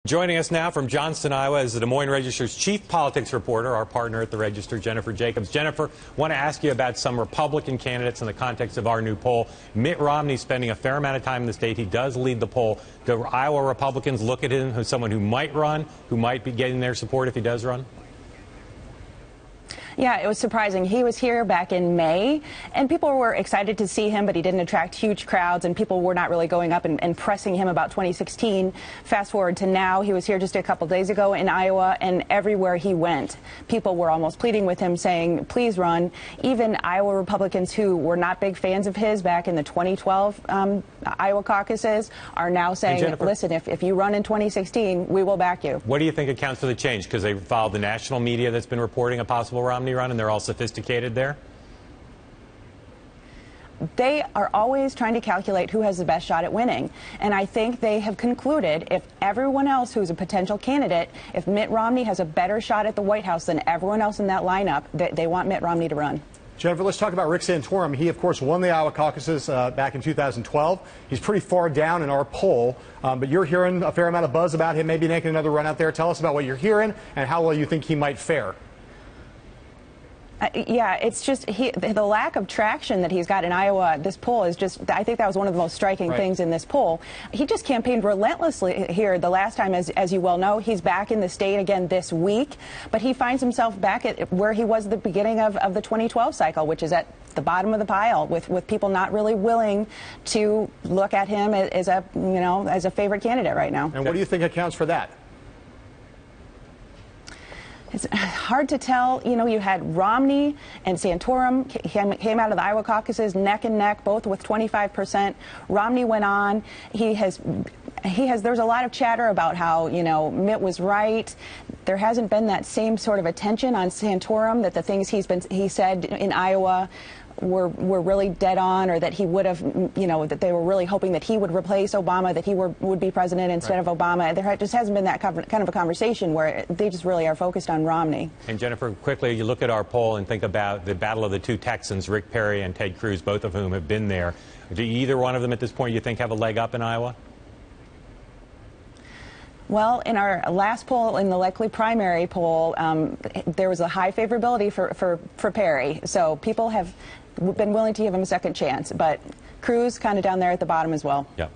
Joining us now from Johnston, Iowa, is the Des Moines Register's chief politics reporter, our partner at the Register, Jennifer Jacobs. Jennifer, I want to ask you about some Republican candidates in the context of our new poll. Mitt Romney spending a fair amount of time in the state. He does lead the poll. Do Iowa Republicans look at him as someone who might run, who might be getting their support if he does run? Yeah, it was surprising. He was here back in May, and people were excited to see him, but he didn't attract huge crowds, and people were not really going up and pressing him about 2016. Fast forward to now, he was here just a couple days ago in Iowa, and everywhere he went, people were almost pleading with him, saying, please run. Even Iowa Republicans who were not big fans of his back in the 2012 Iowa caucuses are now saying, listen, if you run in 2016, we will back you. What do you think accounts for the change? Because they followed the national media that's been reporting a possible Romney run, and they're all sophisticated there? They are always trying to calculate who has the best shot at winning. And I think they have concluded if everyone else who's a potential candidate, if Mitt Romney has a better shot at the White House than everyone else in that lineup, they want Mitt Romney to run. Jennifer, let's talk about Rick Santorum. He, of course, won the Iowa caucuses back in 2012. He's pretty far down in our poll, but you're hearing a fair amount of buzz about him maybe making another run out there. Tell us about what you're hearing and how well you think he might fare. Yeah, it's just the lack of traction that he's got in Iowa. This poll is just, I think that was one of the most striking things in this poll. He just campaigned relentlessly here the last time, as you well know. He's back in the state again this week, but he finds himself back at where he was at the beginning of the 2012 cycle, which is at the bottom of the pile, with people not really willing to look at him as a favorite candidate right now. And what do you think accounts for that? It's hard to tell. You know, you had Romney and Santorum came out of the Iowa caucuses neck and neck, both with 25%. Romney went on. There's a lot of chatter about how, Mitt was right. There hasn't been that same sort of attention on Santorum, that the things he said in Iowa were really dead on, or that he would have, that they were really hoping that he would replace Obama, that he would be president instead of Obama. There just hasn't been that kind of a conversation where they just really are focused on Romney. And Jennifer, quickly, you look at our poll and think about the battle of the two Texans, Rick Perry and Ted Cruz, both of whom have been there. Do either one of them at this point you think have a leg up in Iowa? Well, in our last poll, in the likely primary poll, there was a high favorability for Perry. So people have been willing to give him a second chance. But Cruz kind of down there at the bottom as well. Yep.